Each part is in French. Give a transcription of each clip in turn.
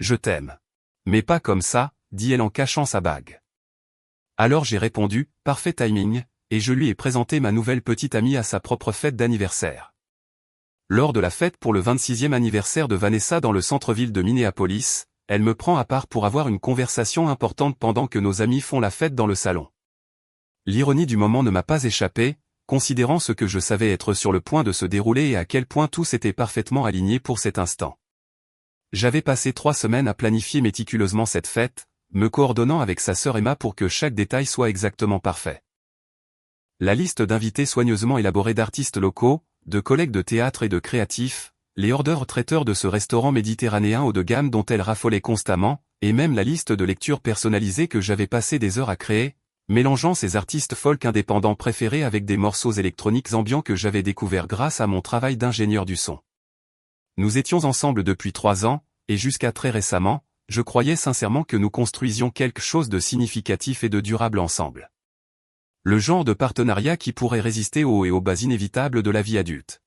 Je t'aime. Mais pas comme ça, dit-elle en cachant sa bague. Alors j'ai répondu, parfait timing, et je lui ai présenté ma nouvelle petite amie à sa propre fête d'anniversaire. Lors de la fête pour le 26e anniversaire de Vanessa dans le centre-ville de Minneapolis, elle me prend à part pour avoir une conversation importante pendant que nos amis font la fête dans le salon. L'ironie du moment ne m'a pas échappé, considérant ce que je savais être sur le point de se dérouler et à quel point tout s'était parfaitement aligné pour cet instant. J'avais passé 3 semaines à planifier méticuleusement cette fête, me coordonnant avec sa sœur Emma pour que chaque détail soit exactement parfait. La liste d'invités soigneusement élaborée d'artistes locaux, de collègues de théâtre et de créatifs, les hors-d'œuvre-traiteurs de ce restaurant méditerranéen haut de gamme dont elle raffolait constamment, et même la liste de lectures personnalisées que j'avais passé des heures à créer, mélangeant ces artistes folk indépendants préférés avec des morceaux électroniques ambiants que j'avais découverts grâce à mon travail d'ingénieur du son. Nous étions ensemble depuis 3 ans, et jusqu'à très récemment, je croyais sincèrement que nous construisions quelque chose de significatif et de durable ensemble. Le genre de partenariat qui pourrait résister aux hauts et aux bas inévitables de la vie adulte.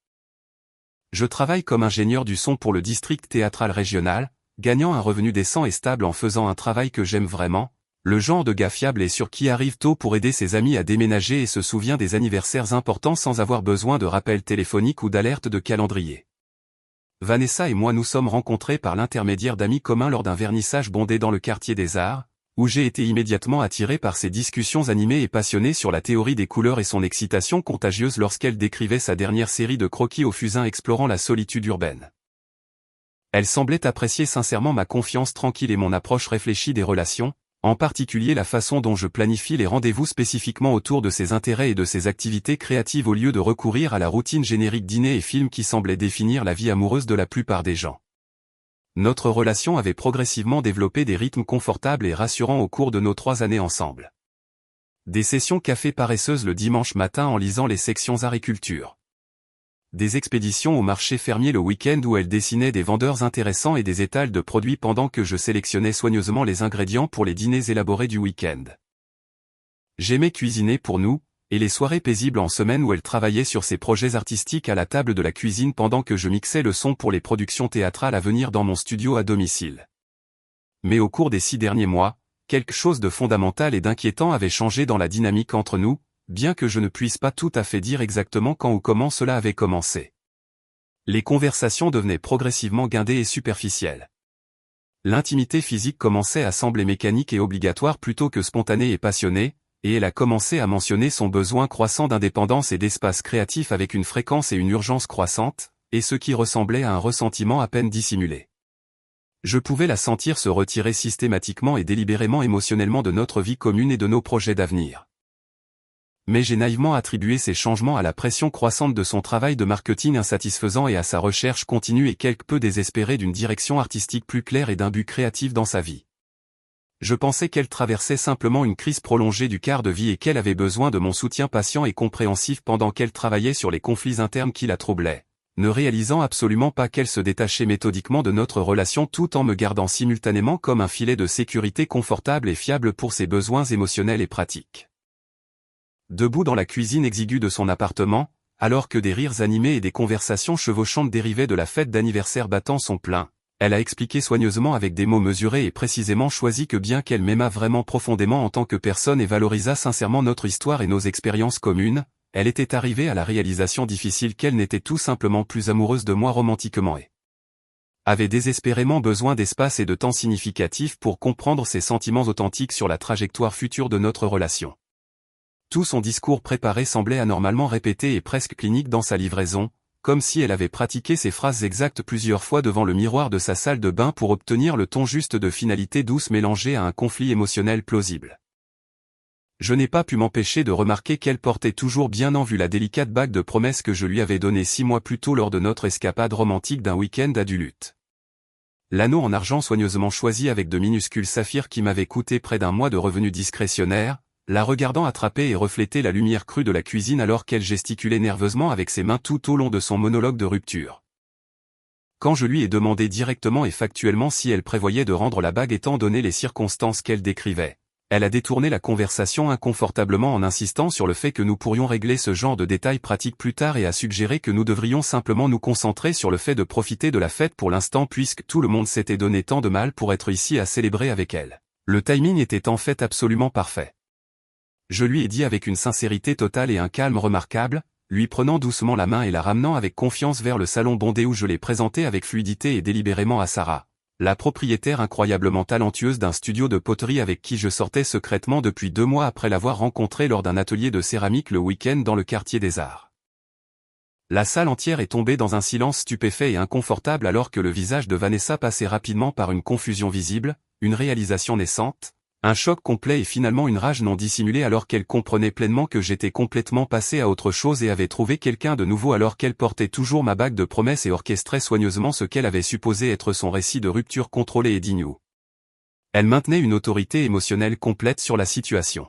Je travaille comme ingénieur du son pour le district théâtral régional, gagnant un revenu décent et stable en faisant un travail que j'aime vraiment, le genre de gars fiable et sûr qui arrive tôt pour aider ses amis à déménager et se souvient des anniversaires importants sans avoir besoin de rappels téléphoniques ou d'alertes de calendrier. Vanessa et moi nous sommes rencontrés par l'intermédiaire d'amis communs lors d'un vernissage bondé dans le quartier des Arts, où j'ai été immédiatement attiré par ses discussions animées et passionnées sur la théorie des couleurs et son excitation contagieuse lorsqu'elle décrivait sa dernière série de croquis au fusain explorant la solitude urbaine. Elle semblait apprécier sincèrement ma confiance tranquille et mon approche réfléchie des relations, en particulier la façon dont je planifie les rendez-vous spécifiquement autour de ses intérêts et de ses activités créatives au lieu de recourir à la routine générique dîner et film qui semblait définir la vie amoureuse de la plupart des gens. Notre relation avait progressivement développé des rythmes confortables et rassurants au cours de nos 3 années ensemble. Des sessions café paresseuses le dimanche matin en lisant les sections agriculture. Des expéditions au marché fermier le week-end où elle dessinait des vendeurs intéressants et des étals de produits pendant que je sélectionnais soigneusement les ingrédients pour les dîners élaborés du week-end. J'aimais cuisiner pour nous, et les soirées paisibles en semaine où elle travaillait sur ses projets artistiques à la table de la cuisine pendant que je mixais le son pour les productions théâtrales à venir dans mon studio à domicile. Mais au cours des 6 derniers mois, quelque chose de fondamental et d'inquiétant avait changé dans la dynamique entre nous, bien que je ne puisse pas tout à fait dire exactement quand ou comment cela avait commencé. Les conversations devenaient progressivement guindées et superficielles. L'intimité physique commençait à sembler mécanique et obligatoire plutôt que spontanée et passionnée, et elle a commencé à mentionner son besoin croissant d'indépendance et d'espace créatif avec une fréquence et une urgence croissantes, et ce qui ressemblait à un ressentiment à peine dissimulé. Je pouvais la sentir se retirer systématiquement et délibérément émotionnellement de notre vie commune et de nos projets d'avenir. Mais j'ai naïvement attribué ces changements à la pression croissante de son travail de marketing insatisfaisant et à sa recherche continue et quelque peu désespérée d'une direction artistique plus claire et d'un but créatif dans sa vie. Je pensais qu'elle traversait simplement une crise prolongée du quart de vie et qu'elle avait besoin de mon soutien patient et compréhensif pendant qu'elle travaillait sur les conflits internes qui la troublaient, ne réalisant absolument pas qu'elle se détachait méthodiquement de notre relation tout en me gardant simultanément comme un filet de sécurité confortable et fiable pour ses besoins émotionnels et pratiques. Debout dans la cuisine exiguë de son appartement, alors que des rires animés et des conversations chevauchantes dérivaient de la fête d'anniversaire battant son plein, elle a expliqué soigneusement avec des mots mesurés et précisément choisis que bien qu'elle m'aimât vraiment profondément en tant que personne et valorisât sincèrement notre histoire et nos expériences communes, elle était arrivée à la réalisation difficile qu'elle n'était tout simplement plus amoureuse de moi romantiquement et avait désespérément besoin d'espace et de temps significatifs pour comprendre ses sentiments authentiques sur la trajectoire future de notre relation. Tout son discours préparé semblait anormalement répété et presque clinique dans sa livraison, comme si elle avait pratiqué ses phrases exactes plusieurs fois devant le miroir de sa salle de bain pour obtenir le ton juste de finalité douce mélangée à un conflit émotionnel plausible. Je n'ai pas pu m'empêcher de remarquer qu'elle portait toujours bien en vue la délicate bague de promesse que je lui avais donnée 6 mois plus tôt lors de notre escapade romantique d'un week-end à Duluth. L'anneau en argent soigneusement choisi avec de minuscules saphirs qui m'avait coûté près d'1 mois de revenus discrétionnaires, la regardant attraper et refléter la lumière crue de la cuisine alors qu'elle gesticulait nerveusement avec ses mains tout au long de son monologue de rupture. Quand je lui ai demandé directement et factuellement si elle prévoyait de rendre la bague étant donné les circonstances qu'elle décrivait, Elle a détourné la conversation inconfortablement en insistant sur le fait que nous pourrions régler ce genre de détails pratiques plus tard et a suggéré que nous devrions simplement nous concentrer sur le fait de profiter de la fête pour l'instant puisque tout le monde s'était donné tant de mal pour être ici à célébrer avec elle. Le timing était en fait absolument parfait. Je lui ai dit avec une sincérité totale et un calme remarquable, lui prenant doucement la main et la ramenant avec confiance vers le salon bondé où je l'ai présenté avec fluidité et délibérément à Sarah, la propriétaire incroyablement talentueuse d'un studio de poterie avec qui je sortais secrètement depuis 2 mois après l'avoir rencontrée lors d'un atelier de céramique le week-end dans le quartier des Arts. La salle entière est tombée dans un silence stupéfait et inconfortable alors que le visage de Vanessa passait rapidement par une confusion visible, une réalisation naissante, un choc complet et finalement une rage non dissimulée alors qu'elle comprenait pleinement que j'étais complètement passé à autre chose et avait trouvé quelqu'un de nouveau alors qu'elle portait toujours ma bague de promesse et orchestrait soigneusement ce qu'elle avait supposé être son récit de rupture contrôlée et digne. Elle maintenait une autorité émotionnelle complète sur la situation.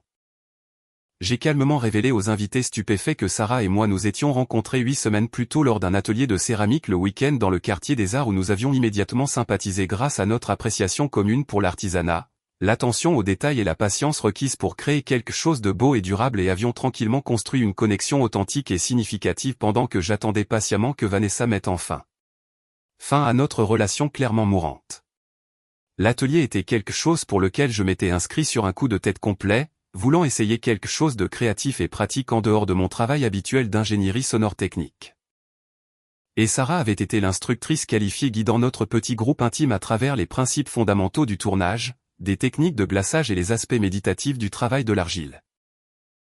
J'ai calmement révélé aux invités stupéfaits que Sarah et moi nous étions rencontrés 8 semaines plus tôt lors d'un atelier de céramique le week-end dans le quartier des Arts où nous avions immédiatement sympathisé grâce à notre appréciation commune pour l'artisanat, l'attention aux détails et la patience requises pour créer quelque chose de beau et durable et avions tranquillement construit une connexion authentique et significative pendant que j'attendais patiemment que Vanessa mette enfin fin à notre relation clairement mourante. L'atelier était quelque chose pour lequel je m'étais inscrit sur un coup de tête complet, voulant essayer quelque chose de créatif et pratique en dehors de mon travail habituel d'ingénierie sonore technique. Et Sarah avait été l'instructrice qualifiée guidant notre petit groupe intime à travers les principes fondamentaux du tournage, des techniques de glaçage et les aspects méditatifs du travail de l'argile.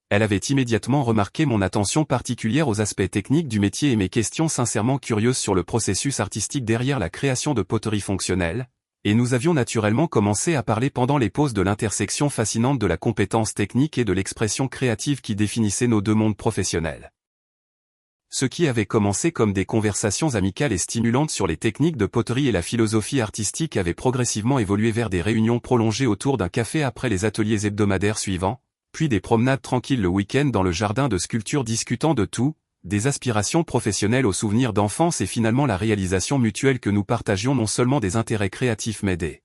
Elle avait immédiatement remarqué mon attention particulière aux aspects techniques du métier et mes questions sincèrement curieuses sur le processus artistique derrière la création de poteries fonctionnelles, et nous avions naturellement commencé à parler pendant les pauses de l'intersection fascinante de la compétence technique et de l'expression créative qui définissait nos 2 mondes professionnels. Ce qui avait commencé comme des conversations amicales et stimulantes sur les techniques de poterie et la philosophie artistique avait progressivement évolué vers des réunions prolongées autour d'un café après les ateliers hebdomadaires suivants, puis des promenades tranquilles le week-end dans le jardin de sculpture discutant de tout, des aspirations professionnelles aux souvenirs d'enfance et finalement la réalisation mutuelle que nous partagions non seulement des intérêts créatifs mais des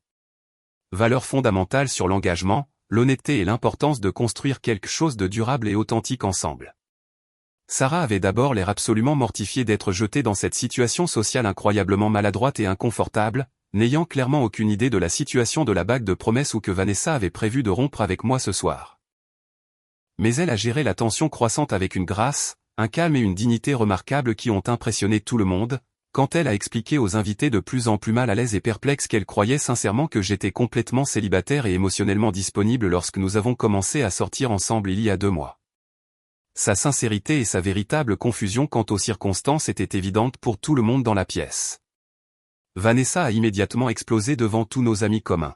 valeurs fondamentales sur l'engagement, l'honnêteté et l'importance de construire quelque chose de durable et authentique ensemble. Sarah avait d'abord l'air absolument mortifiée d'être jetée dans cette situation sociale incroyablement maladroite et inconfortable, n'ayant clairement aucune idée de la situation de la bague de promesse ou que Vanessa avait prévu de rompre avec moi ce soir. Mais elle a géré la tension croissante avec une grâce, un calme et une dignité remarquables qui ont impressionné tout le monde, quand elle a expliqué aux invités de plus en plus mal à l'aise et perplexes qu'elle croyait sincèrement que j'étais complètement célibataire et émotionnellement disponible lorsque nous avons commencé à sortir ensemble il y a 2 mois. Sa sincérité et sa véritable confusion quant aux circonstances étaient évidentes pour tout le monde dans la pièce. Vanessa a immédiatement explosé devant tous nos amis communs.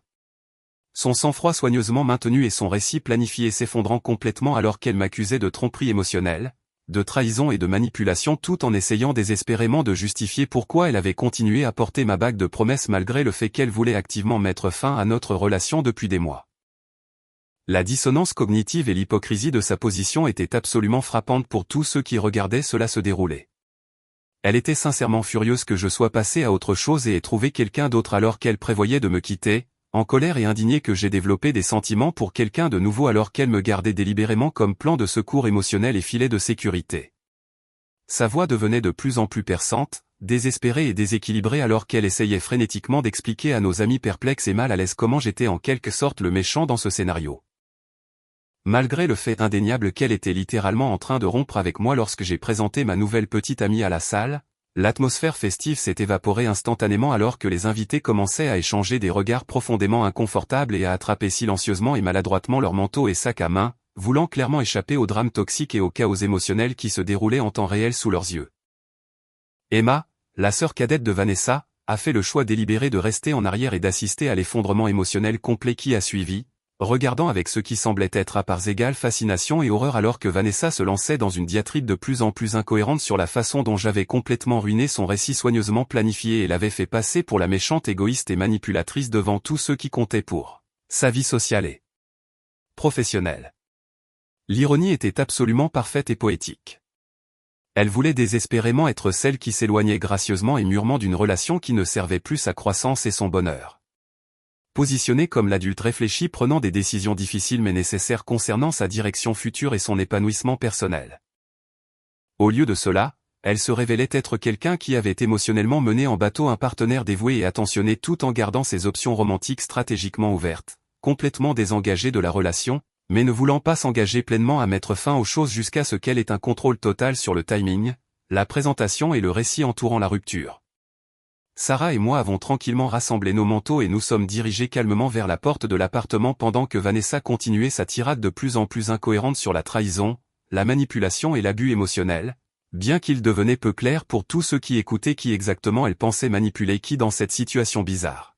Son sang-froid soigneusement maintenu et son récit planifié s'effondrant complètement alors qu'elle m'accusait de tromperie émotionnelle, de trahison et de manipulation tout en essayant désespérément de justifier pourquoi elle avait continué à porter ma bague de promesse malgré le fait qu'elle voulait activement mettre fin à notre relation depuis des mois. La dissonance cognitive et l'hypocrisie de sa position étaient absolument frappantes pour tous ceux qui regardaient cela se dérouler. Elle était sincèrement furieuse que je sois passé à autre chose et ait trouvé quelqu'un d'autre alors qu'elle prévoyait de me quitter, en colère et indignée que j'ai développé des sentiments pour quelqu'un de nouveau alors qu'elle me gardait délibérément comme plan de secours émotionnel et filet de sécurité. Sa voix devenait de plus en plus perçante, désespérée et déséquilibrée alors qu'elle essayait frénétiquement d'expliquer à nos amis perplexes et mal à l'aise comment j'étais en quelque sorte le méchant dans ce scénario. Malgré le fait indéniable qu'elle était littéralement en train de rompre avec moi lorsque j'ai présenté ma nouvelle petite amie à la salle, l'atmosphère festive s'est évaporée instantanément alors que les invités commençaient à échanger des regards profondément inconfortables et à attraper silencieusement et maladroitement leurs manteaux et sacs à main, voulant clairement échapper au drame toxique et au chaos émotionnel qui se déroulait en temps réel sous leurs yeux. Emma, la sœur cadette de Vanessa, a fait le choix délibéré de rester en arrière et d'assister à l'effondrement émotionnel complet qui a suivi, regardant avec ce qui semblait être à parts égales fascination et horreur alors que Vanessa se lançait dans une diatribe de plus en plus incohérente sur la façon dont j'avais complètement ruiné son récit soigneusement planifié et l'avait fait passer pour la méchante égoïste et manipulatrice devant tous ceux qui comptaient pour sa vie sociale et professionnelle. L'ironie était absolument parfaite et poétique. Elle voulait désespérément être celle qui s'éloignait gracieusement et mûrement d'une relation qui ne servait plus sa croissance et son bonheur. Positionné comme l'adulte réfléchi prenant des décisions difficiles mais nécessaires concernant sa direction future et son épanouissement personnel. Au lieu de cela, elle se révélait être quelqu'un qui avait émotionnellement mené en bateau un partenaire dévoué et attentionné tout en gardant ses options romantiques stratégiquement ouvertes, complètement désengagée de la relation, mais ne voulant pas s'engager pleinement à mettre fin aux choses jusqu'à ce qu'elle ait un contrôle total sur le timing, la présentation et le récit entourant la rupture. Sarah et moi avons tranquillement rassemblé nos manteaux et nous sommes dirigés calmement vers la porte de l'appartement pendant que Vanessa continuait sa tirade de plus en plus incohérente sur la trahison, la manipulation et l'abus émotionnel, bien qu'il devenait peu clair pour tous ceux qui écoutaient qui exactement elle pensait manipuler qui dans cette situation bizarre.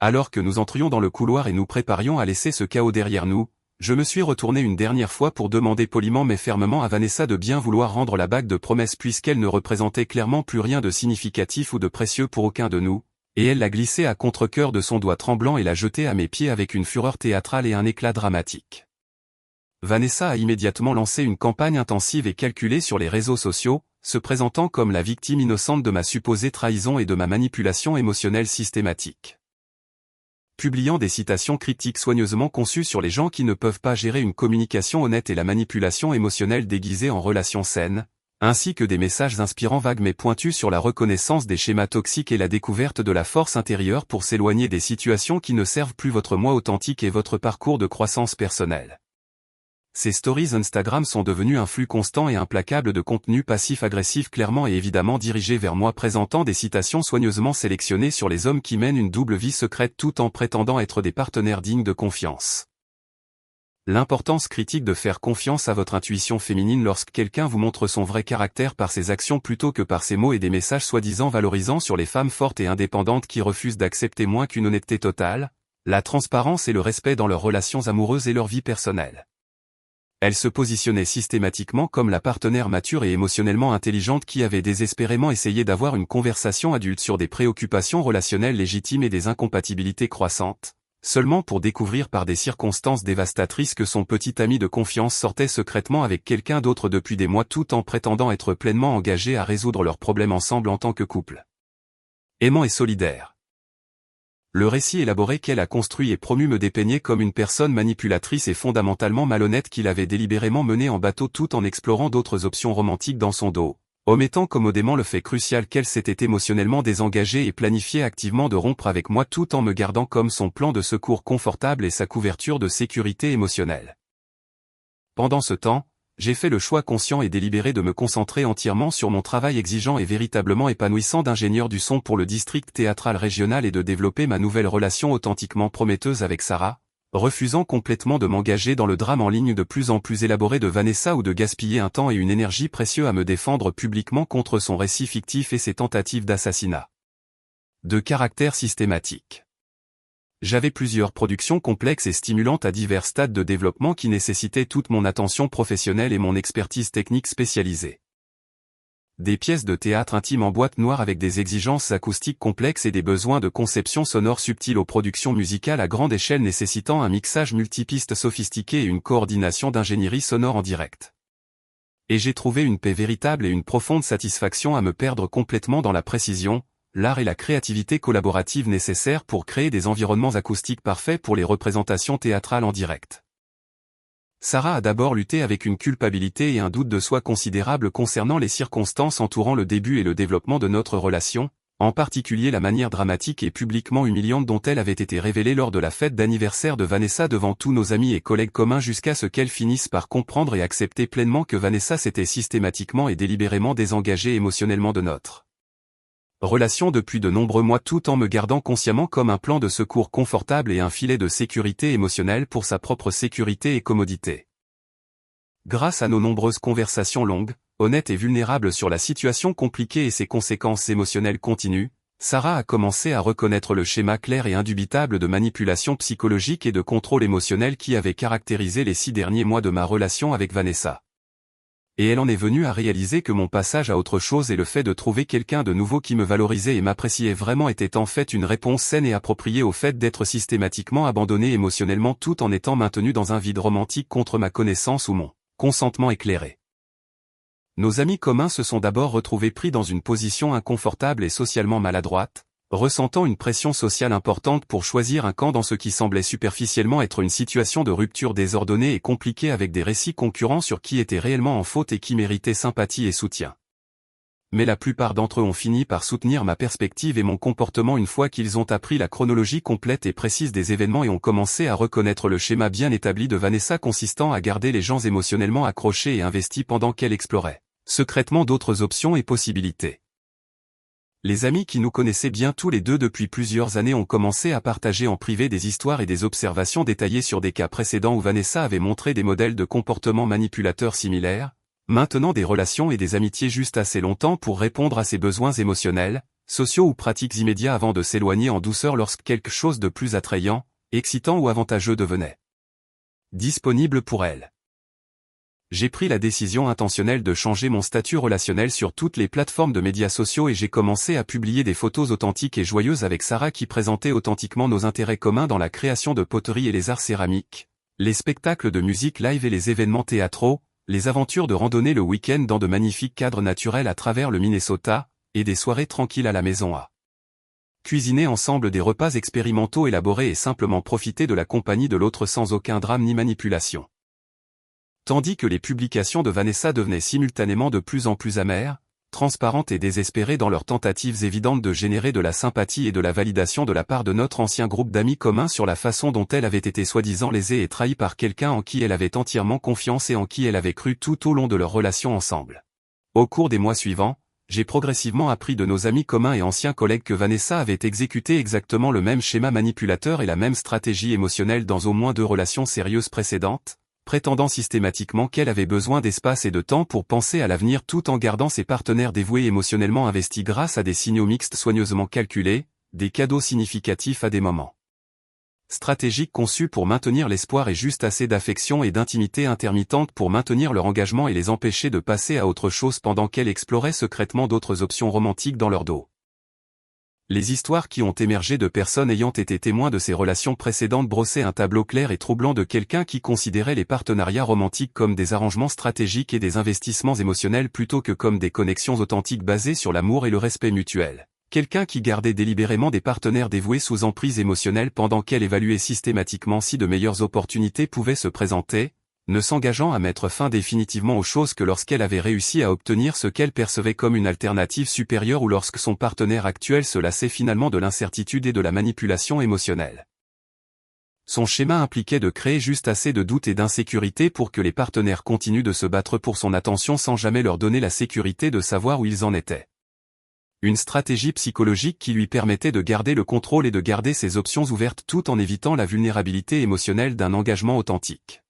Alors que nous entrions dans le couloir et nous préparions à laisser ce chaos derrière nous, je me suis retourné une dernière fois pour demander poliment mais fermement à Vanessa de bien vouloir rendre la bague de promesse puisqu'elle ne représentait clairement plus rien de significatif ou de précieux pour aucun de nous, et elle l'a glissée à contre-cœur de son doigt tremblant et l'a jetée à mes pieds avec une fureur théâtrale et un éclat dramatique. Vanessa a immédiatement lancé une campagne intensive et calculée sur les réseaux sociaux, se présentant comme la victime innocente de ma supposée trahison et de ma manipulation émotionnelle systématique. Publiant des citations critiques soigneusement conçues sur les gens qui ne peuvent pas gérer une communication honnête et la manipulation émotionnelle déguisée en relations saines, ainsi que des messages inspirants vagues mais pointus sur la reconnaissance des schémas toxiques et la découverte de la force intérieure pour s'éloigner des situations qui ne servent plus votre moi authentique et votre parcours de croissance personnelle. Ces stories Instagram sont devenues un flux constant et implacable de contenu passif-agressif clairement et évidemment dirigé vers moi présentant des citations soigneusement sélectionnées sur les hommes qui mènent une double vie secrète tout en prétendant être des partenaires dignes de confiance. L'importance critique de faire confiance à votre intuition féminine lorsque quelqu'un vous montre son vrai caractère par ses actions plutôt que par ses mots et des messages soi-disant valorisants sur les femmes fortes et indépendantes qui refusent d'accepter moins qu'une honnêteté totale, la transparence et le respect dans leurs relations amoureuses et leur vie personnelle. Elle se positionnait systématiquement comme la partenaire mature et émotionnellement intelligente qui avait désespérément essayé d'avoir une conversation adulte sur des préoccupations relationnelles légitimes et des incompatibilités croissantes, seulement pour découvrir par des circonstances dévastatrices que son petit ami de confiance sortait secrètement avec quelqu'un d'autre depuis des mois tout en prétendant être pleinement engagé à résoudre leurs problèmes ensemble en tant que couple. Aimant et solidaire. Le récit élaboré qu'elle a construit et promu me dépeignait comme une personne manipulatrice et fondamentalement malhonnête qu'il avait délibérément menée en bateau tout en explorant d'autres options romantiques dans son dos, omettant commodément le fait crucial qu'elle s'était émotionnellement désengagée et planifiait activement de rompre avec moi tout en me gardant comme son plan de secours confortable et sa couverture de sécurité émotionnelle. Pendant ce temps, j'ai fait le choix conscient et délibéré de me concentrer entièrement sur mon travail exigeant et véritablement épanouissant d'ingénieur du son pour le district théâtral régional et de développer ma nouvelle relation authentiquement prometteuse avec Sarah, refusant complètement de m'engager dans le drame en ligne de plus en plus élaboré de Vanessa ou de gaspiller un temps et une énergie précieux à me défendre publiquement contre son récit fictif et ses tentatives d'assassinat. De caractère systématique. J'avais plusieurs productions complexes et stimulantes à divers stades de développement qui nécessitaient toute mon attention professionnelle et mon expertise technique spécialisée. Des pièces de théâtre intimes en boîte noire avec des exigences acoustiques complexes et des besoins de conception sonore subtile aux productions musicales à grande échelle nécessitant un mixage multipiste sophistiqué et une coordination d'ingénierie sonore en direct. Et j'ai trouvé une paix véritable et une profonde satisfaction à me perdre complètement dans la précision, l'art et la créativité collaborative nécessaires pour créer des environnements acoustiques parfaits pour les représentations théâtrales en direct. Sarah a d'abord lutté avec une culpabilité et un doute de soi considérable concernant les circonstances entourant le début et le développement de notre relation, en particulier la manière dramatique et publiquement humiliante dont elle avait été révélée lors de la fête d'anniversaire de Vanessa devant tous nos amis et collègues communs jusqu'à ce qu'elle finisse par comprendre et accepter pleinement que Vanessa s'était systématiquement et délibérément désengagée émotionnellement de notre relation depuis de nombreux mois tout en me gardant consciemment comme un plan de secours confortable et un filet de sécurité émotionnelle pour sa propre sécurité et commodité. Grâce à nos nombreuses conversations longues, honnêtes et vulnérables sur la situation compliquée et ses conséquences émotionnelles continues, Sarah a commencé à reconnaître le schéma clair et indubitable de manipulation psychologique et de contrôle émotionnel qui avait caractérisé les 6 derniers mois de ma relation avec Vanessa. Et elle en est venue à réaliser que mon passage à autre chose et le fait de trouver quelqu'un de nouveau qui me valorisait et m'appréciait vraiment était en fait une réponse saine et appropriée au fait d'être systématiquement abandonné émotionnellement tout en étant maintenu dans un vide romantique contre ma connaissance ou mon consentement éclairé. Nos amis communs se sont d'abord retrouvés pris dans une position inconfortable et socialement maladroite, ressentant une pression sociale importante pour choisir un camp dans ce qui semblait superficiellement être une situation de rupture désordonnée et compliquée avec des récits concurrents sur qui était réellement en faute et qui méritait sympathie et soutien. Mais la plupart d'entre eux ont fini par soutenir ma perspective et mon comportement une fois qu'ils ont appris la chronologie complète et précise des événements et ont commencé à reconnaître le schéma bien établi de Vanessa consistant à garder les gens émotionnellement accrochés et investis pendant qu'elle explorait secrètement d'autres options et possibilités. Les amis qui nous connaissaient bien tous les deux depuis plusieurs années ont commencé à partager en privé des histoires et des observations détaillées sur des cas précédents où Vanessa avait montré des modèles de comportement manipulateurs similaires, maintenant des relations et des amitiés juste assez longtemps pour répondre à ses besoins émotionnels, sociaux ou pratiques immédiats avant de s'éloigner en douceur lorsque quelque chose de plus attrayant, excitant ou avantageux devenait disponible pour elle. J'ai pris la décision intentionnelle de changer mon statut relationnel sur toutes les plateformes de médias sociaux et j'ai commencé à publier des photos authentiques et joyeuses avec Sarah qui présentaient authentiquement nos intérêts communs dans la création de poterie et les arts céramiques, les spectacles de musique live et les événements théâtraux, les aventures de randonnée le week-end dans de magnifiques cadres naturels à travers le Minnesota, et des soirées tranquilles à la maison à cuisiner ensemble des repas expérimentaux élaborés et simplement profiter de la compagnie de l'autre sans aucun drame ni manipulation. Tandis que les publications de Vanessa devenaient simultanément de plus en plus amères, transparentes et désespérées dans leurs tentatives évidentes de générer de la sympathie et de la validation de la part de notre ancien groupe d'amis communs sur la façon dont elle avait été soi-disant lésée et trahie par quelqu'un en qui elle avait entièrement confiance et en qui elle avait cru tout au long de leur relation ensemble. Au cours des mois suivants, j'ai progressivement appris de nos amis communs et anciens collègues que Vanessa avait exécuté exactement le même schéma manipulateur et la même stratégie émotionnelle dans au moins 2 relations sérieuses précédentes, prétendant systématiquement qu'elle avait besoin d'espace et de temps pour penser à l'avenir tout en gardant ses partenaires dévoués émotionnellement investis grâce à des signaux mixtes soigneusement calculés, des cadeaux significatifs à des moments stratégiques conçus pour maintenir l'espoir et juste assez d'affection et d'intimité intermittente pour maintenir leur engagement et les empêcher de passer à autre chose pendant qu'elle explorait secrètement d'autres options romantiques dans leur dos. Les histoires qui ont émergé de personnes ayant été témoins de ces relations précédentes brossaient un tableau clair et troublant de quelqu'un qui considérait les partenariats romantiques comme des arrangements stratégiques et des investissements émotionnels plutôt que comme des connexions authentiques basées sur l'amour et le respect mutuel. Quelqu'un qui gardait délibérément des partenaires dévoués sous emprise émotionnelle pendant qu'elle évaluait systématiquement si de meilleures opportunités pouvaient se présenter, ne s'engageant à mettre fin définitivement aux choses que lorsqu'elle avait réussi à obtenir ce qu'elle percevait comme une alternative supérieure ou lorsque son partenaire actuel se lassait finalement de l'incertitude et de la manipulation émotionnelle. Son schéma impliquait de créer juste assez de doute et d'insécurité pour que les partenaires continuent de se battre pour son attention sans jamais leur donner la sécurité de savoir où ils en étaient. Une stratégie psychologique qui lui permettait de garder le contrôle et de garder ses options ouvertes tout en évitant la vulnérabilité émotionnelle d'un engagement authentique.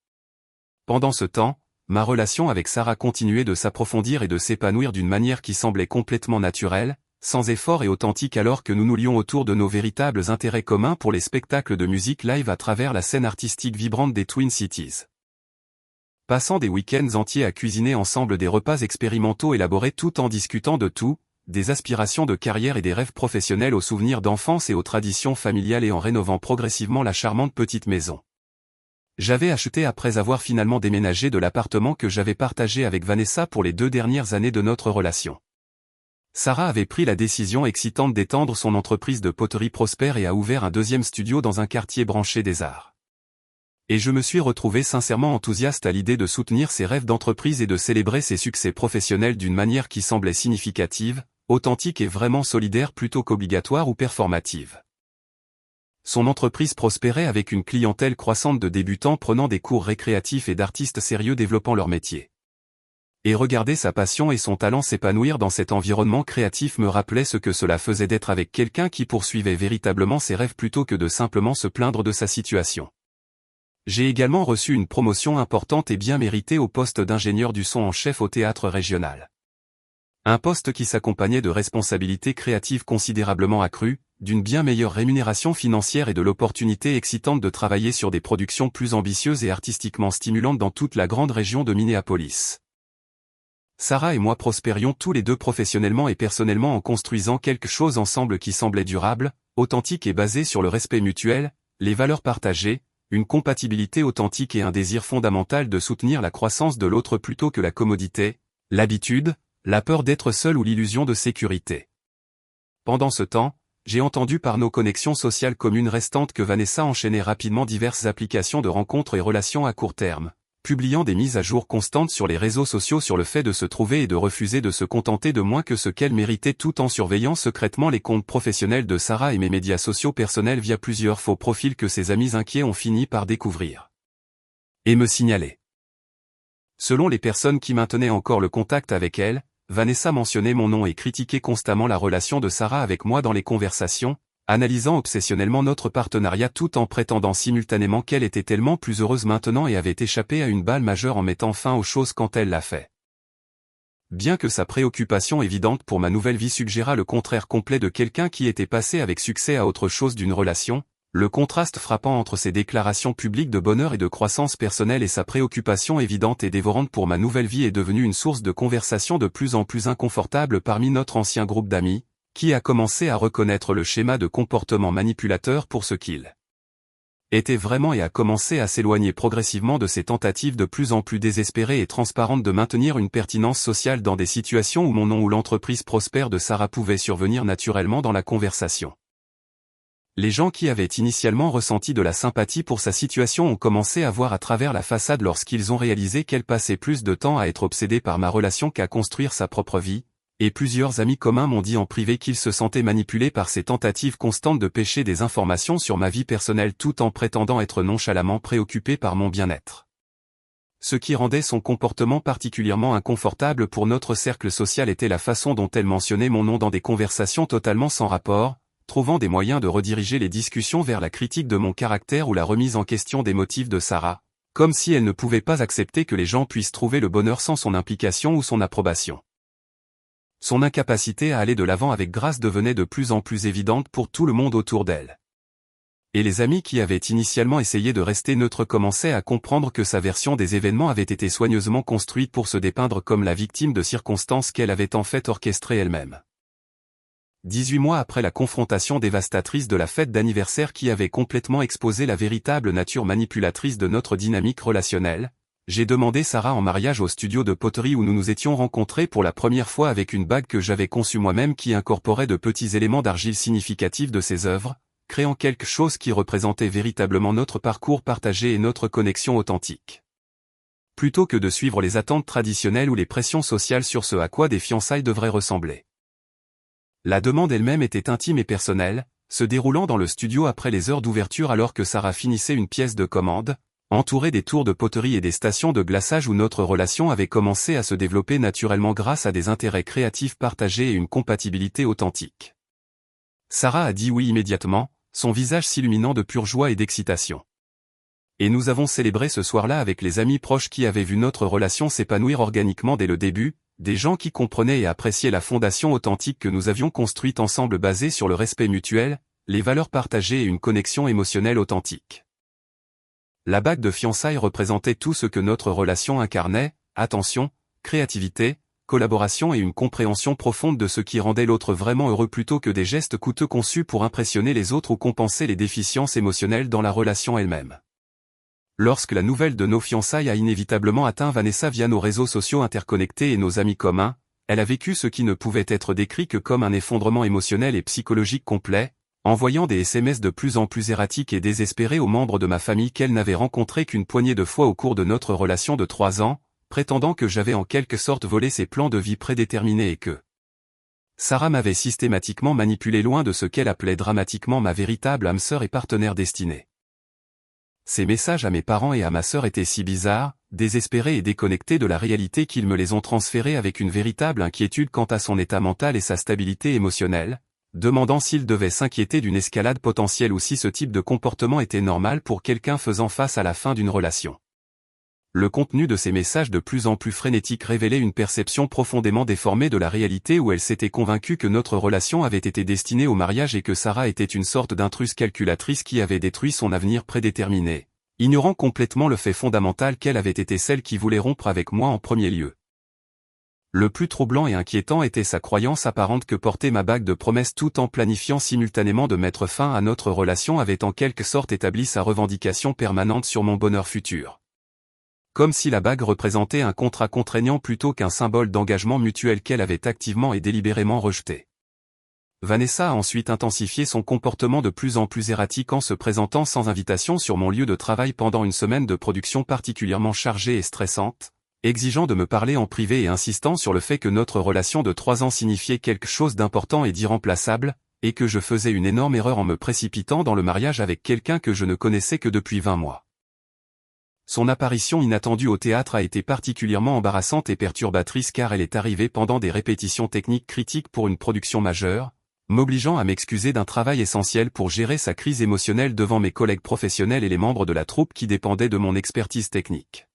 Pendant ce temps, ma relation avec Sarah continuait de s'approfondir et de s'épanouir d'une manière qui semblait complètement naturelle, sans effort et authentique alors que nous nous lions autour de nos véritables intérêts communs pour les spectacles de musique live à travers la scène artistique vibrante des Twin Cities. Passant des week-ends entiers à cuisiner ensemble des repas expérimentaux élaborés tout en discutant de tout, des aspirations de carrière et des rêves professionnels aux souvenirs d'enfance et aux traditions familiales et en rénovant progressivement la charmante petite maison. J'avais acheté après avoir finalement déménagé de l'appartement que j'avais partagé avec Vanessa pour les 2 dernières années de notre relation. Sarah avait pris la décision excitante d'étendre son entreprise de poterie prospère et a ouvert un 2e studio dans un quartier branché des arts. Et je me suis retrouvé sincèrement enthousiaste à l'idée de soutenir ses rêves d'entreprise et de célébrer ses succès professionnels d'une manière qui semblait significative, authentique et vraiment solidaire plutôt qu'obligatoire ou performative. Son entreprise prospérait avec une clientèle croissante de débutants prenant des cours récréatifs et d'artistes sérieux développant leur métier. Et regarder sa passion et son talent s'épanouir dans cet environnement créatif me rappelait ce que cela faisait d'être avec quelqu'un qui poursuivait véritablement ses rêves plutôt que de simplement se plaindre de sa situation. J'ai également reçu une promotion importante et bien méritée au poste d'ingénieur du son en chef au théâtre régional. Un poste qui s'accompagnait de responsabilités créatives considérablement accrues, d'une bien meilleure rémunération financière et de l'opportunité excitante de travailler sur des productions plus ambitieuses et artistiquement stimulantes dans toute la grande région de Minneapolis. Sarah et moi prospérions tous les deux professionnellement et personnellement en construisant quelque chose ensemble qui semblait durable, authentique et basé sur le respect mutuel, les valeurs partagées, une compatibilité authentique et un désir fondamental de soutenir la croissance de l'autre plutôt que la commodité, l'habitude, la peur d'être seul ou l'illusion de sécurité. Pendant ce temps, j'ai entendu par nos connexions sociales communes restantes que Vanessa enchaînait rapidement diverses applications de rencontres et relations à court terme, publiant des mises à jour constantes sur les réseaux sociaux sur le fait de se trouver et de refuser de se contenter de moins que ce qu'elle méritait tout en surveillant secrètement les comptes professionnels de Sarah et mes médias sociaux personnels via plusieurs faux profils que ses amis inquiets ont fini par découvrir et me signaler. Selon les personnes qui maintenaient encore le contact avec elle, Vanessa mentionnait mon nom et critiquait constamment la relation de Sarah avec moi dans les conversations, analysant obsessionnellement notre partenariat tout en prétendant simultanément qu'elle était tellement plus heureuse maintenant et avait échappé à une balle majeure en mettant fin aux choses quand elle l'a fait. Bien que sa préoccupation évidente pour ma nouvelle vie suggérât le contraire complet de quelqu'un qui était passé avec succès à autre chose d'une relation, le contraste frappant entre ses déclarations publiques de bonheur et de croissance personnelle et sa préoccupation évidente et dévorante pour ma nouvelle vie est devenue une source de conversation de plus en plus inconfortable parmi notre ancien groupe d'amis, qui a commencé à reconnaître le schéma de comportement manipulateur pour ce qu'il était vraiment et a commencé à s'éloigner progressivement de ses tentatives de plus en plus désespérées et transparentes de maintenir une pertinence sociale dans des situations où mon nom ou l'entreprise prospère de Sarah pouvait survenir naturellement dans la conversation. Les gens qui avaient initialement ressenti de la sympathie pour sa situation ont commencé à voir à travers la façade lorsqu'ils ont réalisé qu'elle passait plus de temps à être obsédée par ma relation qu'à construire sa propre vie, et plusieurs amis communs m'ont dit en privé qu'ils se sentaient manipulés par ces tentatives constantes de pêcher des informations sur ma vie personnelle tout en prétendant être nonchalamment préoccupés par mon bien-être. Ce qui rendait son comportement particulièrement inconfortable pour notre cercle social était la façon dont elle mentionnait mon nom dans des conversations totalement sans rapport, trouvant des moyens de rediriger les discussions vers la critique de mon caractère ou la remise en question des motifs de Sarah, comme si elle ne pouvait pas accepter que les gens puissent trouver le bonheur sans son implication ou son approbation. Son incapacité à aller de l'avant avec grâce devenait de plus en plus évidente pour tout le monde autour d'elle. Et les amis qui avaient initialement essayé de rester neutres commençaient à comprendre que sa version des événements avait été soigneusement construite pour se dépeindre comme la victime de circonstances qu'elle avait en fait orchestrées elle-même. 18 mois après la confrontation dévastatrice de la fête d'anniversaire qui avait complètement exposé la véritable nature manipulatrice de notre dynamique relationnelle, j'ai demandé Sarah en mariage au studio de poterie où nous nous étions rencontrés pour la première fois avec une bague que j'avais conçue moi-même qui incorporait de petits éléments d'argile significatifs de ses œuvres, créant quelque chose qui représentait véritablement notre parcours partagé et notre connexion authentique. Plutôt que de suivre les attentes traditionnelles ou les pressions sociales sur ce à quoi des fiançailles devraient ressembler. La demande elle-même était intime et personnelle, se déroulant dans le studio après les heures d'ouverture alors que Sarah finissait une pièce de commande, entourée des tours de poterie et des stations de glaçage où notre relation avait commencé à se développer naturellement grâce à des intérêts créatifs partagés et une compatibilité authentique. Sarah a dit oui immédiatement, son visage s'illuminant de pure joie et d'excitation. Et nous avons célébré ce soir-là avec les amis proches qui avaient vu notre relation s'épanouir organiquement dès le début, des gens qui comprenaient et appréciaient la fondation authentique que nous avions construite ensemble basée sur le respect mutuel, les valeurs partagées et une connexion émotionnelle authentique. La bague de fiançailles représentait tout ce que notre relation incarnait, attention, créativité, collaboration et une compréhension profonde de ce qui rendait l'autre vraiment heureux plutôt que des gestes coûteux conçus pour impressionner les autres ou compenser les déficiences émotionnelles dans la relation elle-même. Lorsque la nouvelle de nos fiançailles a inévitablement atteint Vanessa via nos réseaux sociaux interconnectés et nos amis communs, elle a vécu ce qui ne pouvait être décrit que comme un effondrement émotionnel et psychologique complet, envoyant des SMS de plus en plus erratiques et désespérés aux membres de ma famille qu'elle n'avait rencontrés qu'une poignée de fois au cours de notre relation de 3 ans, prétendant que j'avais en quelque sorte volé ses plans de vie prédéterminés et que Sarah m'avait systématiquement manipulé loin de ce qu'elle appelait dramatiquement ma véritable âme sœur et partenaire destinée. Ces messages à mes parents et à ma sœur étaient si bizarres, désespérés et déconnectés de la réalité qu'ils me les ont transférés avec une véritable inquiétude quant à son état mental et sa stabilité émotionnelle, demandant s'ils devaient s'inquiéter d'une escalade potentielle ou si ce type de comportement était normal pour quelqu'un faisant face à la fin d'une relation. Le contenu de ces messages de plus en plus frénétiques révélait une perception profondément déformée de la réalité où elle s'était convaincue que notre relation avait été destinée au mariage et que Sarah était une sorte d'intruse calculatrice qui avait détruit son avenir prédéterminé, ignorant complètement le fait fondamental qu'elle avait été celle qui voulait rompre avec moi en premier lieu. Le plus troublant et inquiétant était sa croyance apparente que porter ma bague de promesse tout en planifiant simultanément de mettre fin à notre relation avait en quelque sorte établi sa revendication permanente sur mon bonheur futur. Comme si la bague représentait un contrat contraignant plutôt qu'un symbole d'engagement mutuel qu'elle avait activement et délibérément rejeté. Vanessa a ensuite intensifié son comportement de plus en plus erratique en se présentant sans invitation sur mon lieu de travail pendant une semaine de production particulièrement chargée et stressante, exigeant de me parler en privé et insistant sur le fait que notre relation de 3 ans signifiait quelque chose d'important et d'irremplaçable, et que je faisais une énorme erreur en me précipitant dans le mariage avec quelqu'un que je ne connaissais que depuis 20 mois. Son apparition inattendue au théâtre a été particulièrement embarrassante et perturbatrice car elle est arrivée pendant des répétitions techniques critiques pour une production majeure, m'obligeant à m'excuser d'un travail essentiel pour gérer sa crise émotionnelle devant mes collègues professionnels et les membres de la troupe qui dépendaient de mon expertise technique.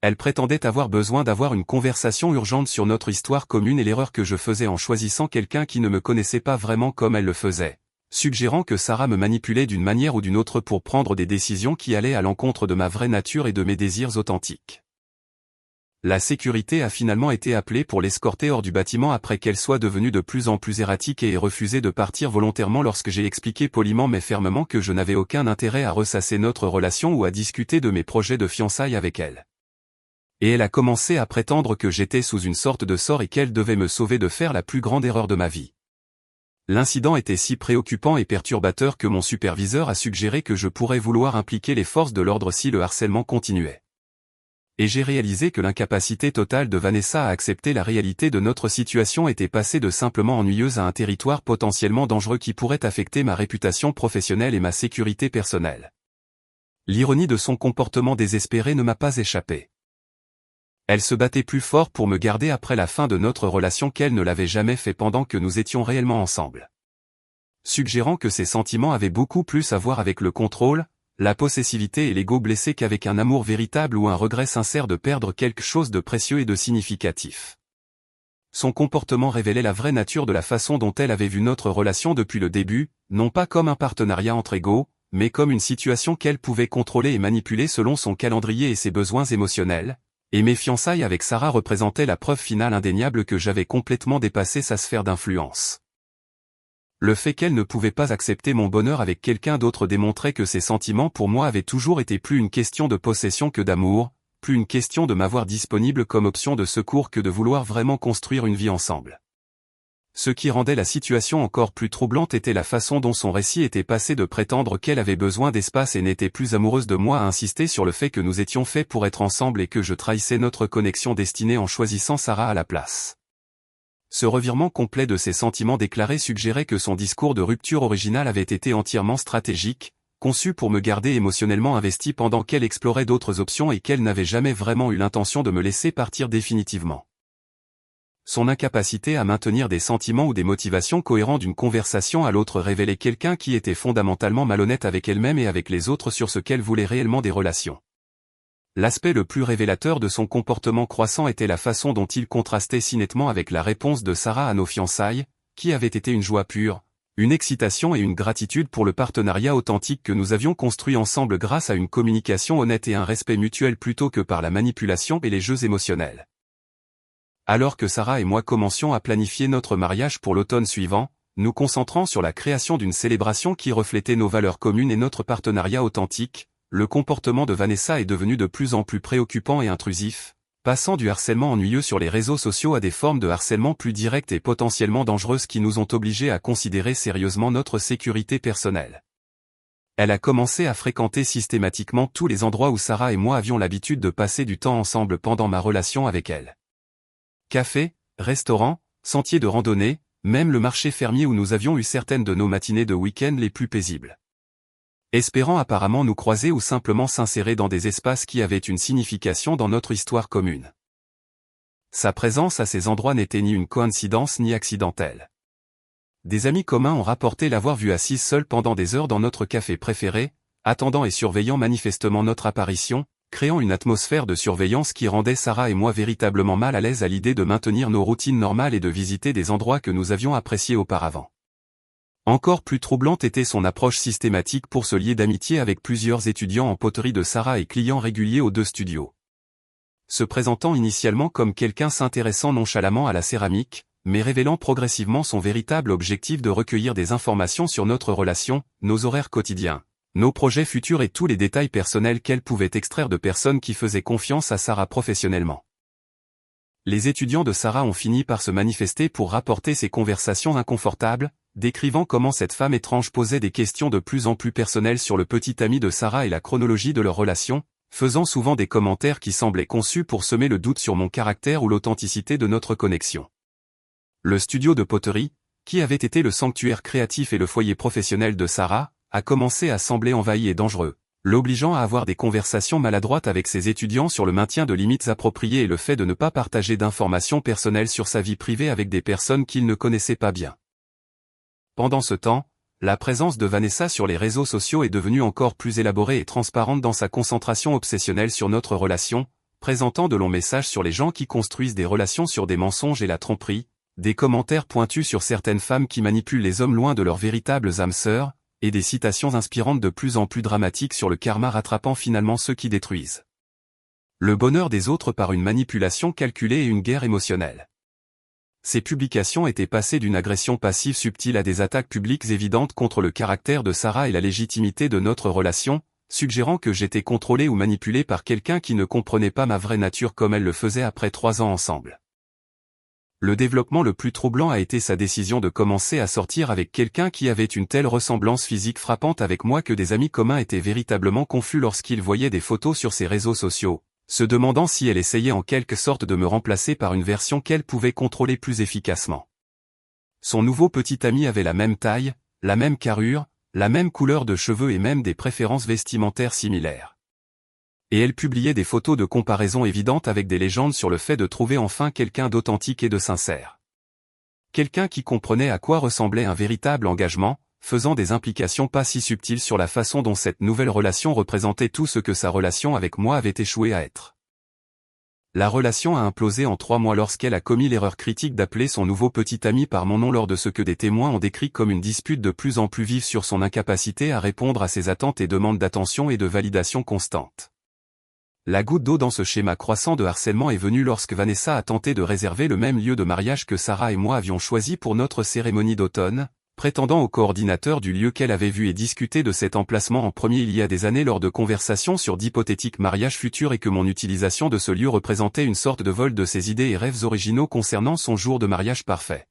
Elle prétendait avoir besoin d'avoir une conversation urgente sur notre histoire commune et l'erreur que je faisais en choisissant quelqu'un qui ne me connaissait pas vraiment comme elle le faisait, suggérant que Sarah me manipulait d'une manière ou d'une autre pour prendre des décisions qui allaient à l'encontre de ma vraie nature et de mes désirs authentiques. La sécurité a finalement été appelée pour l'escorter hors du bâtiment après qu'elle soit devenue de plus en plus erratique et ait refusé de partir volontairement lorsque j'ai expliqué poliment mais fermement que je n'avais aucun intérêt à ressasser notre relation ou à discuter de mes projets de fiançailles avec elle. Et elle a commencé à prétendre que j'étais sous une sorte de sort et qu'elle devait me sauver de faire la plus grande erreur de ma vie. L'incident était si préoccupant et perturbateur que mon superviseur a suggéré que je pourrais vouloir impliquer les forces de l'ordre si le harcèlement continuait. Et j'ai réalisé que l'incapacité totale de Vanessa à accepter la réalité de notre situation était passée de simplement ennuyeuse à un territoire potentiellement dangereux qui pourrait affecter ma réputation professionnelle et ma sécurité personnelle. L'ironie de son comportement désespéré ne m'a pas échappé. Elle se battait plus fort pour me garder après la fin de notre relation qu'elle ne l'avait jamais fait pendant que nous étions réellement ensemble. Suggérant que ses sentiments avaient beaucoup plus à voir avec le contrôle, la possessivité et l'ego blessé qu'avec un amour véritable ou un regret sincère de perdre quelque chose de précieux et de significatif. Son comportement révélait la vraie nature de la façon dont elle avait vu notre relation depuis le début, non pas comme un partenariat entre égaux, mais comme une situation qu'elle pouvait contrôler et manipuler selon son calendrier et ses besoins émotionnels, et mes fiançailles avec Sarah représentaient la preuve finale indéniable que j'avais complètement dépassé sa sphère d'influence. Le fait qu'elle ne pouvait pas accepter mon bonheur avec quelqu'un d'autre démontrait que ses sentiments pour moi avaient toujours été plus une question de possession que d'amour, plus une question de m'avoir disponible comme option de secours que de vouloir vraiment construire une vie ensemble. Ce qui rendait la situation encore plus troublante était la façon dont son récit était passé de prétendre qu'elle avait besoin d'espace et n'était plus amoureuse de moi à insister sur le fait que nous étions faits pour être ensemble et que je trahissais notre connexion destinée en choisissant Sarah à la place. Ce revirement complet de ses sentiments déclarés suggérait que son discours de rupture original avait été entièrement stratégique, conçu pour me garder émotionnellement investi pendant qu'elle explorait d'autres options et qu'elle n'avait jamais vraiment eu l'intention de me laisser partir définitivement. Son incapacité à maintenir des sentiments ou des motivations cohérents d'une conversation à l'autre révélait quelqu'un qui était fondamentalement malhonnête avec elle-même et avec les autres sur ce qu'elle voulait réellement des relations. L'aspect le plus révélateur de son comportement croissant était la façon dont il contrastait si nettement avec la réponse de Sarah à nos fiançailles, qui avait été une joie pure, une excitation et une gratitude pour le partenariat authentique que nous avions construit ensemble grâce à une communication honnête et un respect mutuel plutôt que par la manipulation et les jeux émotionnels. Alors que Sarah et moi commencions à planifier notre mariage pour l'automne suivant, nous concentrant sur la création d'une célébration qui reflétait nos valeurs communes et notre partenariat authentique, le comportement de Vanessa est devenu de plus en plus préoccupant et intrusif, passant du harcèlement ennuyeux sur les réseaux sociaux à des formes de harcèlement plus directes et potentiellement dangereuses qui nous ont obligés à considérer sérieusement notre sécurité personnelle. Elle a commencé à fréquenter systématiquement tous les endroits où Sarah et moi avions l'habitude de passer du temps ensemble pendant ma relation avec elle. Cafés, restaurants, sentiers de randonnée, même le marché fermier où nous avions eu certaines de nos matinées de week-end les plus paisibles. Espérant apparemment nous croiser ou simplement s'insérer dans des espaces qui avaient une signification dans notre histoire commune. Sa présence à ces endroits n'était ni une coïncidence ni accidentelle. Des amis communs ont rapporté l'avoir vue assise seule pendant des heures dans notre café préféré, attendant et surveillant manifestement notre apparition, créant une atmosphère de surveillance qui rendait Sarah et moi véritablement mal à l'aise à l'idée de maintenir nos routines normales et de visiter des endroits que nous avions appréciés auparavant. Encore plus troublante était son approche systématique pour se lier d'amitié avec plusieurs étudiants en poterie de Sarah et clients réguliers aux 2 studios. Se présentant initialement comme quelqu'un s'intéressant nonchalamment à la céramique, mais révélant progressivement son véritable objectif de recueillir des informations sur notre relation, nos horaires quotidiens, nos projets futurs et tous les détails personnels qu'elle pouvait extraire de personnes qui faisaient confiance à Sarah professionnellement. les étudiants de Sarah ont fini par se manifester pour rapporter ces conversations inconfortables, décrivant comment cette femme étrange posait des questions de plus en plus personnelles sur le petit ami de Sarah et la chronologie de leur relation, faisant souvent des commentaires qui semblaient conçus pour semer le doute sur mon caractère ou l'authenticité de notre connexion. Le studio de poterie, qui avait été le sanctuaire créatif et le foyer professionnel de Sarah, a commencé à sembler envahi et dangereux, l'obligeant à avoir des conversations maladroites avec ses étudiants sur le maintien de limites appropriées et le fait de ne pas partager d'informations personnelles sur sa vie privée avec des personnes qu'il ne connaissait pas bien. Pendant ce temps, la présence de Vanessa sur les réseaux sociaux est devenue encore plus élaborée et transparente dans sa concentration obsessionnelle sur notre relation, présentant de longs messages sur les gens qui construisent des relations sur des mensonges et la tromperie, des commentaires pointus sur certaines femmes qui manipulent les hommes loin de leurs véritables âmes sœurs, et des citations inspirantes de plus en plus dramatiques sur le karma rattrapant finalement ceux qui détruisent le bonheur des autres par une manipulation calculée et une guerre émotionnelle. Ces publications étaient passées d'une agression passive subtile à des attaques publiques évidentes contre le caractère de Sarah et la légitimité de notre relation, suggérant que j'étais contrôlé ou manipulé par quelqu'un qui ne comprenait pas ma vraie nature comme elle le faisait après 3 ans ensemble. Le développement le plus troublant a été sa décision de commencer à sortir avec quelqu'un qui avait une telle ressemblance physique frappante avec moi que des amis communs étaient véritablement confus lorsqu'ils voyaient des photos sur ses réseaux sociaux, se demandant si elle essayait en quelque sorte de me remplacer par une version qu'elle pouvait contrôler plus efficacement. Son nouveau petit ami avait la même taille, la même carrure, la même couleur de cheveux et même des préférences vestimentaires similaires. Et elle publiait des photos de comparaison évidentes avec des légendes sur le fait de trouver enfin quelqu'un d'authentique et de sincère. Quelqu'un qui comprenait à quoi ressemblait un véritable engagement, faisant des implications pas si subtiles sur la façon dont cette nouvelle relation représentait tout ce que sa relation avec moi avait échoué à être. La relation a implosé en 3 mois lorsqu'elle a commis l'erreur critique d'appeler son nouveau petit ami par mon nom lors de ce que des témoins ont décrit comme une dispute de plus en plus vive sur son incapacité à répondre à ses attentes et demandes d'attention et de validation constante. La goutte d'eau dans ce schéma croissant de harcèlement est venue lorsque Vanessa a tenté de réserver le même lieu de mariage que Sarah et moi avions choisi pour notre cérémonie d'automne, prétendant au coordinateur du lieu qu'elle avait vu et discuté de cet emplacement en premier il y a des années lors de conversations sur d'hypothétiques mariages futurs et que mon utilisation de ce lieu représentait une sorte de vol de ses idées et rêves originaux concernant son jour de mariage parfait.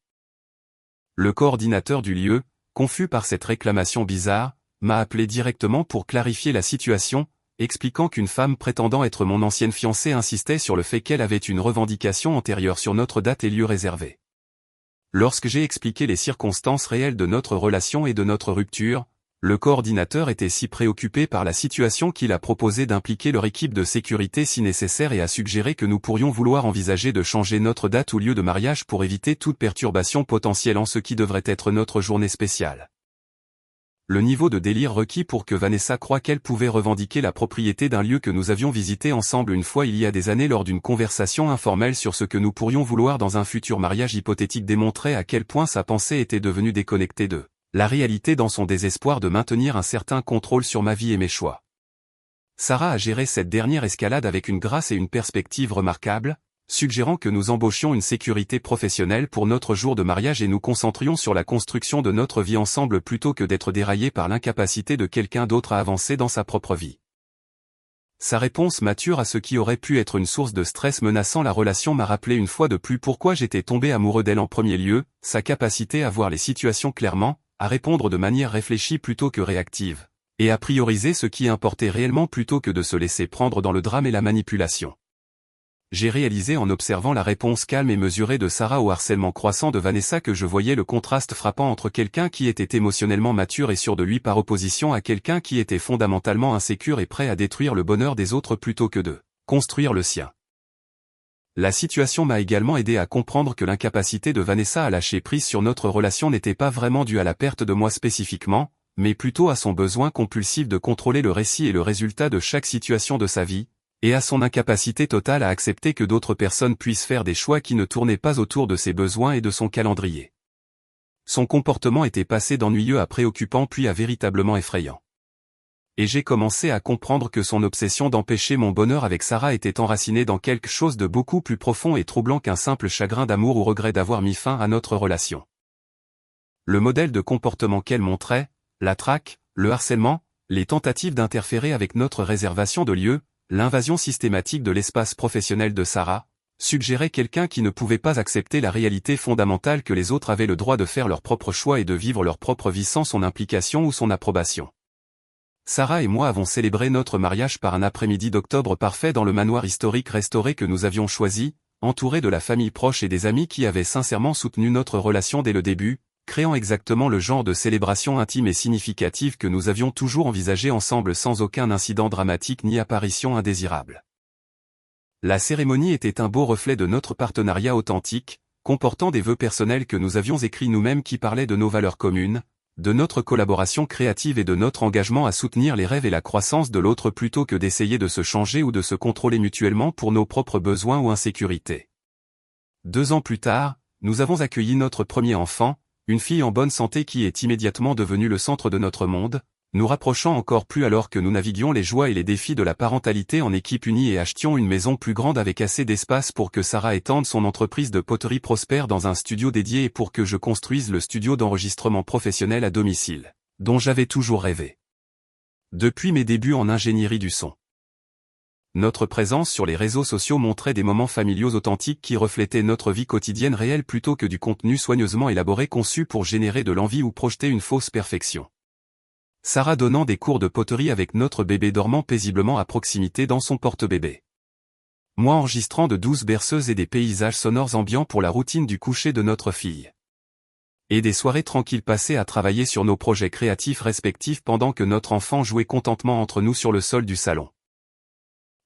Le coordinateur du lieu, confus par cette réclamation bizarre, m'a appelé directement pour clarifier la situation, expliquant qu'une femme prétendant être mon ancienne fiancée insistait sur le fait qu'elle avait une revendication antérieure sur notre date et lieu réservé. Lorsque j'ai expliqué les circonstances réelles de notre relation et de notre rupture, le coordinateur était si préoccupé par la situation qu'il a proposé d'impliquer leur équipe de sécurité si nécessaire et a suggéré que nous pourrions vouloir envisager de changer notre date ou lieu de mariage pour éviter toute perturbation potentielle en ce qui devrait être notre journée spéciale. Le niveau de délire requis pour que Vanessa croie qu'elle pouvait revendiquer la propriété d'un lieu que nous avions visité ensemble une fois il y a des années lors d'une conversation informelle sur ce que nous pourrions vouloir dans un futur mariage hypothétique démontrait à quel point sa pensée était devenue déconnectée de la réalité dans son désespoir de maintenir un certain contrôle sur ma vie et mes choix. Sarah a géré cette dernière escalade avec une grâce et une perspective remarquables, suggérant que nous embauchions une sécurité professionnelle pour notre jour de mariage et nous concentrions sur la construction de notre vie ensemble plutôt que d'être déraillés par l'incapacité de quelqu'un d'autre à avancer dans sa propre vie. Sa réponse mature à ce qui aurait pu être une source de stress menaçant la relation m'a rappelé une fois de plus pourquoi j'étais tombé amoureux d'elle en premier lieu, sa capacité à voir les situations clairement, à répondre de manière réfléchie plutôt que réactive, et à prioriser ce qui importait réellement plutôt que de se laisser prendre dans le drame et la manipulation. J'ai réalisé en observant la réponse calme et mesurée de Sarah au harcèlement croissant de Vanessa que je voyais le contraste frappant entre quelqu'un qui était émotionnellement mature et sûr de lui par opposition à quelqu'un qui était fondamentalement insécure et prêt à détruire le bonheur des autres plutôt que de construire le sien. La situation m'a également aidé à comprendre que l'incapacité de Vanessa à lâcher prise sur notre relation n'était pas vraiment due à la perte de moi spécifiquement, mais plutôt à son besoin compulsif de contrôler le récit et le résultat de chaque situation de sa vie, et à son incapacité totale à accepter que d'autres personnes puissent faire des choix qui ne tournaient pas autour de ses besoins et de son calendrier. Son comportement était passé d'ennuyeux à préoccupant puis à véritablement effrayant. Et j'ai commencé à comprendre que son obsession d'empêcher mon bonheur avec Sarah était enracinée dans quelque chose de beaucoup plus profond et troublant qu'un simple chagrin d'amour ou regret d'avoir mis fin à notre relation. Le modèle de comportement qu'elle montrait, la traque, le harcèlement, les tentatives d'interférer avec notre réservation de lieu, l'invasion systématique de l'espace professionnel de Sarah, suggérait quelqu'un qui ne pouvait pas accepter la réalité fondamentale que les autres avaient le droit de faire leur propre choix et de vivre leur propre vie sans son implication ou son approbation. Sarah et moi avons célébré notre mariage par un après-midi d'octobre parfait dans le manoir historique restauré que nous avions choisi, entouré de la famille proche et des amis qui avaient sincèrement soutenu notre relation dès le début, créant exactement le genre de célébration intime et significative que nous avions toujours envisagé ensemble sans aucun incident dramatique ni apparition indésirable. La cérémonie était un beau reflet de notre partenariat authentique, comportant des vœux personnels que nous avions écrits nous-mêmes qui parlaient de nos valeurs communes, de notre collaboration créative et de notre engagement à soutenir les rêves et la croissance de l'autre plutôt que d'essayer de se changer ou de se contrôler mutuellement pour nos propres besoins ou insécurités. 2 ans plus tard, nous avons accueilli notre premier enfant, une fille en bonne santé qui est immédiatement devenue le centre de notre monde, nous rapprochant encore plus alors que nous naviguions les joies et les défis de la parentalité en équipe unie et achetions une maison plus grande avec assez d'espace pour que Sarah étende son entreprise de poterie prospère dans un studio dédié et pour que je construise le studio d'enregistrement professionnel à domicile, dont j'avais toujours rêvé. Depuis mes débuts en ingénierie du son. Notre présence sur les réseaux sociaux montrait des moments familiaux authentiques qui reflétaient notre vie quotidienne réelle plutôt que du contenu soigneusement élaboré conçu pour générer de l'envie ou projeter une fausse perfection. Sarah donnant des cours de poterie avec notre bébé dormant paisiblement à proximité dans son porte-bébé. Moi enregistrant de douces berceuses et des paysages sonores ambiants pour la routine du coucher de notre fille. Et des soirées tranquilles passées à travailler sur nos projets créatifs respectifs pendant que notre enfant jouait contentement entre nous sur le sol du salon.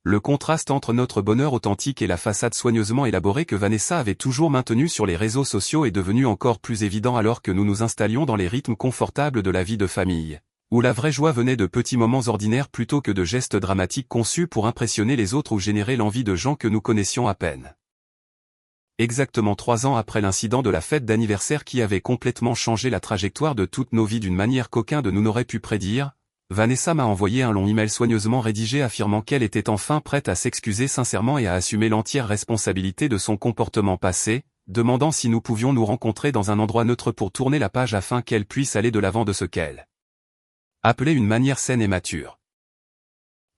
Le contraste entre notre bonheur authentique et la façade soigneusement élaborée que Vanessa avait toujours maintenue sur les réseaux sociaux est devenu encore plus évident alors que nous nous installions dans les rythmes confortables de la vie de famille, où la vraie joie venait de petits moments ordinaires plutôt que de gestes dramatiques conçus pour impressionner les autres ou générer l'envie de gens que nous connaissions à peine. Exactement 3 ans après l'incident de la fête d'anniversaire qui avait complètement changé la trajectoire de toutes nos vies d'une manière qu'aucun de nous n'aurait pu prédire, Vanessa m'a envoyé un long email soigneusement rédigé affirmant qu'elle était enfin prête à s'excuser sincèrement et à assumer l'entière responsabilité de son comportement passé, demandant si nous pouvions nous rencontrer dans un endroit neutre pour tourner la page afin qu'elle puisse aller de l'avant de ce qu'elle appelait une manière saine et mature.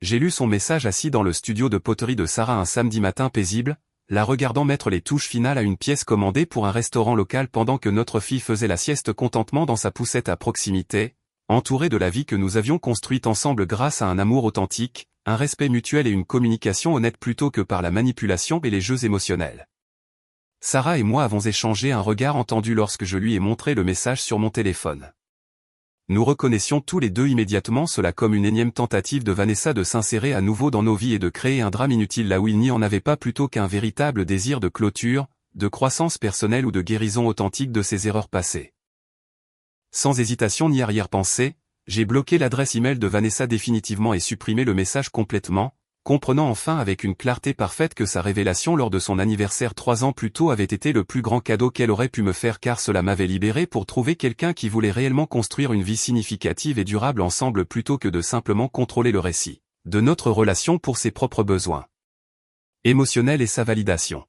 J'ai lu son message assis dans le studio de poterie de Sarah un samedi matin paisible, la regardant mettre les touches finales à une pièce commandée pour un restaurant local pendant que notre fille faisait la sieste contentement dans sa poussette à proximité, entourée de la vie que nous avions construite ensemble grâce à un amour authentique, un respect mutuel et une communication honnête plutôt que par la manipulation et les jeux émotionnels. Sarah et moi avons échangé un regard entendu lorsque je lui ai montré le message sur mon téléphone. Nous reconnaissions tous les deux immédiatement cela comme une énième tentative de Vanessa de s'insérer à nouveau dans nos vies et de créer un drame inutile là où il n'y en avait pas plutôt qu'un véritable désir de clôture, de croissance personnelle ou de guérison authentique de ses erreurs passées. Sans hésitation ni arrière-pensée, j'ai bloqué l'adresse email de Vanessa définitivement et supprimé le message complètement, comprenant enfin avec une clarté parfaite que sa révélation lors de son anniversaire 3 ans plus tôt avait été le plus grand cadeau qu'elle aurait pu me faire car cela m'avait libéré pour trouver quelqu'un qui voulait réellement construire une vie significative et durable ensemble plutôt que de simplement contrôler le récit de notre relation pour ses propres besoins émotionnels et sa validation.